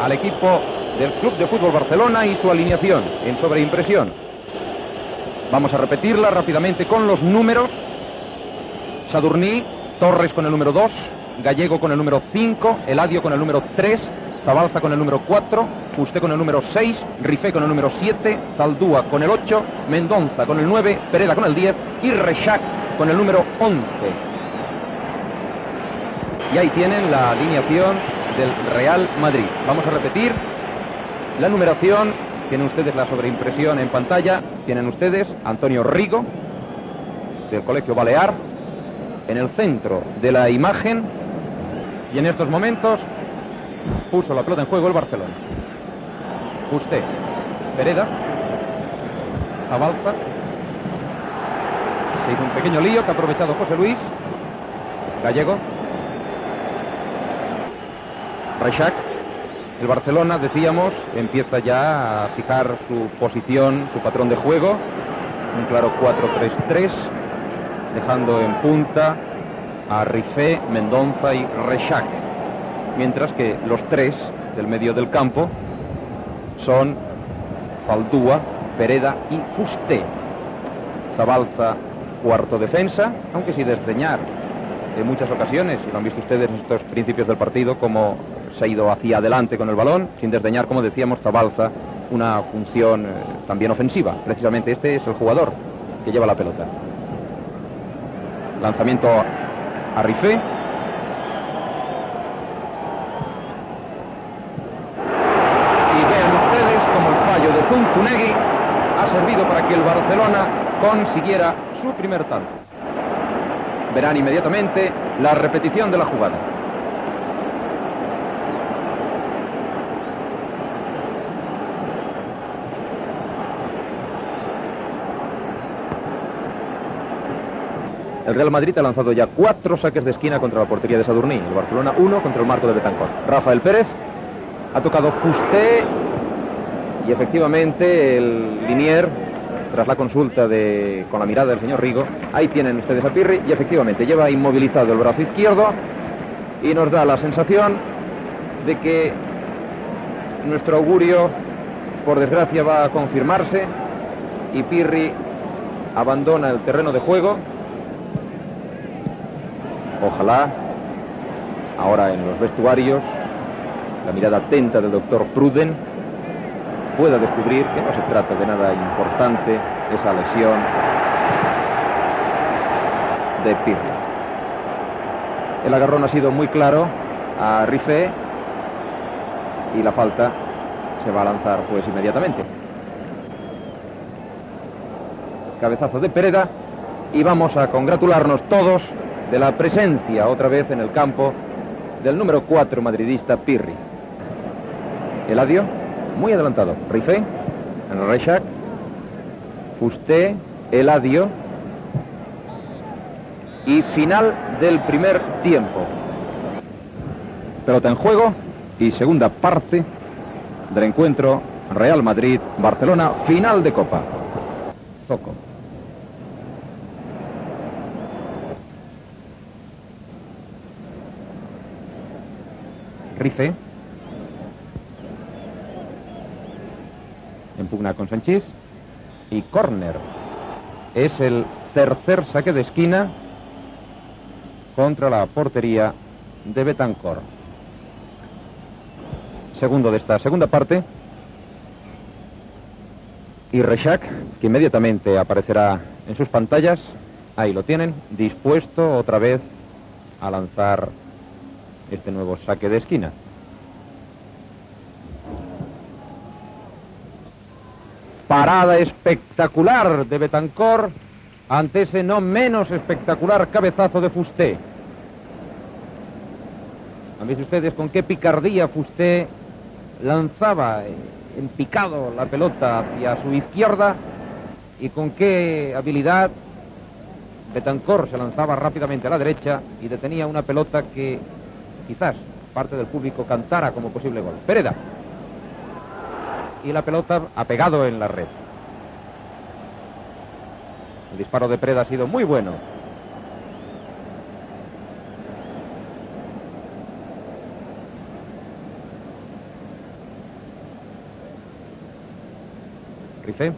al equipo del Club de Fútbol Barcelona y su alineación en sobreimpresión. Vamos a repetirla rápidamente con los números. Sadurní, Torres con el número 2, Gallego con el número 5, Eladio con el número 3, Zabalza con el número 4, Fusté con el número 6, Rifé con el número 7, Zaldúa con el 8, Mendonza con el 9, Pereda con el 10 y Rexach con el número 11. Y ahí tienen la alineación del Real Madrid. Vamos a repetir la numeración. Tienen ustedes la sobreimpresión en pantalla. Tienen ustedes Antonio Rigo, del Colegio Balear, en el centro de la imagen. Y en estos momentos puso la pelota en juego el Barcelona. Fusté, Pereda, Zabalza. Se hizo un pequeño lío que ha aprovechado José Luis. Gallego, Rexach. El Barcelona, decíamos, empieza ya a fijar su posición, su patrón de juego. Un claro 4-3-3, dejando en punta a Rifé, Mendonza y Rexach. Mientras que los tres del medio del campo son Zaldúa, Pereda y Fusté. Zabalza, cuarto defensa, aunque sin desdeñar en muchas ocasiones, y lo han visto ustedes en estos principios del partido, como se ha ido hacia adelante con el balón, sin desdeñar, como decíamos, Zabalza, una función también ofensiva. Precisamente este es el jugador que lleva la pelota. Lanzamiento a Rifé. Y vean ustedes como el fallo de Zunzunegui ha servido para que el Barcelona consiguiera su primer tanto. Verán inmediatamente la repetición de la jugada. El Real Madrid ha lanzado ya 4 saques de esquina contra la portería de Sadurní. El Barcelona 1 contra el marco de Betancor. Rafael Pérez ha tocado Fusté y efectivamente el linier, tras la consulta con la mirada del señor Rigo, ahí tienen ustedes a Pirri y efectivamente lleva inmovilizado el brazo izquierdo y nos da la sensación de que nuestro augurio, por desgracia, va a confirmarse y Pirri abandona el terreno de juego. Ojalá ahora en los vestuarios la mirada atenta del doctor Pruden pueda descubrir que no se trata de nada importante esa lesión de Pirri. El agarrón ha sido muy claro a Rifé y la falta se va a lanzar pues inmediatamente. Cabezazo de Pereda y vamos a congratularnos todos de la presencia otra vez en el campo del número 4 madridista Pirri. Eladio, muy adelantado. Rifé, Rexach, Fusté, Eladio. Y final del primer tiempo. Pelota en juego y segunda parte del encuentro Real Madrid-Barcelona, final de Copa. Zoco. Rifé. Impugna con Sanchís. Y córner. Es el tercer saque de esquina contra la portería de Betancor. Segundo de esta segunda parte. Y Rexach, que inmediatamente aparecerá en sus pantallas. Ahí lo tienen, dispuesto otra vez a lanzar este nuevo saque de esquina. Parada espectacular de Betancor ante ese no menos espectacular cabezazo de Fusté. ¿Han visto ustedes con qué picardía Fusté lanzaba en picado la pelota hacia su izquierda y con qué habilidad Betancor se lanzaba rápidamente a la derecha y detenía una pelota que quizás parte del público cantara como posible gol? Pereda. Y la pelota ha pegado en la red. El disparo de Pereda ha sido muy bueno. Rifé.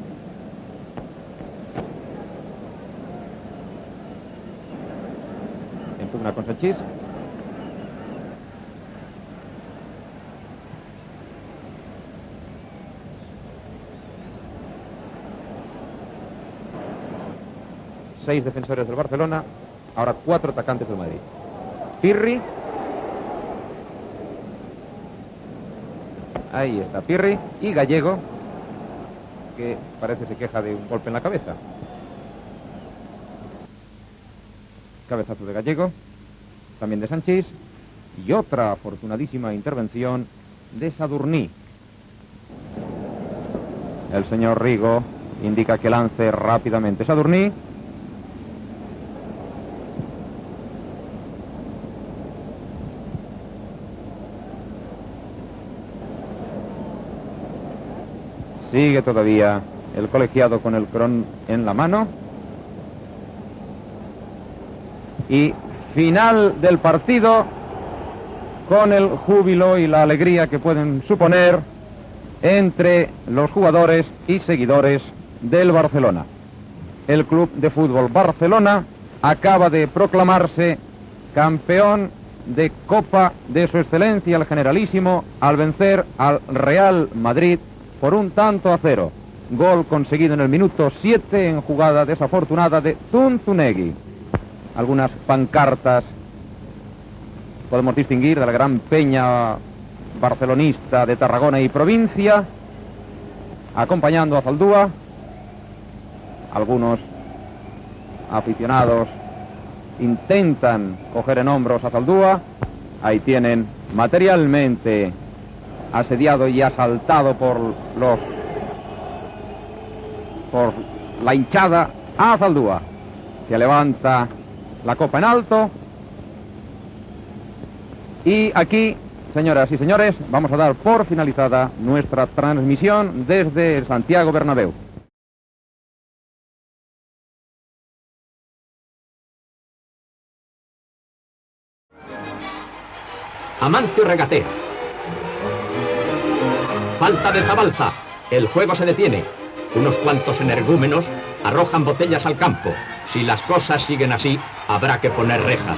Impugna con Sanchís. Seis defensores del Barcelona, ahora 4 atacantes del Madrid. Pirri. Ahí está Pirri y Gallego, que parece se queja de un golpe en la cabeza. Cabezazo de Gallego, también de Sanchís, y otra afortunadísima intervención de Sadurní. El señor Rigo indica que lance rápidamente Sadurní. Sigue todavía el colegiado con el cron en la mano. Y final del partido, con el júbilo y la alegría que pueden suponer entre los jugadores y seguidores del Barcelona. El Club de Fútbol Barcelona acaba de proclamarse campeón de Copa de Su Excelencia el Generalísimo al vencer al Real Madrid por 1-0. Gol conseguido en el minuto 7 en jugada desafortunada de Zunzunegui. Algunas pancartas podemos distinguir de la gran peña barcelonista de Tarragona y provincia, acompañando a Zaldúa. Algunos aficionados intentan coger en hombros a Zaldúa. Ahí tienen materialmente asediado y asaltado por la hinchada a Zaldúa, que levanta la copa en alto. Y aquí, señoras y señores, vamos a dar por finalizada nuestra transmisión desde el Santiago Bernabéu. Amancio regatea. Falta de Zabalza. El juego se detiene. Unos cuantos energúmenos arrojan botellas al campo. Si las cosas siguen así, habrá que poner rejas.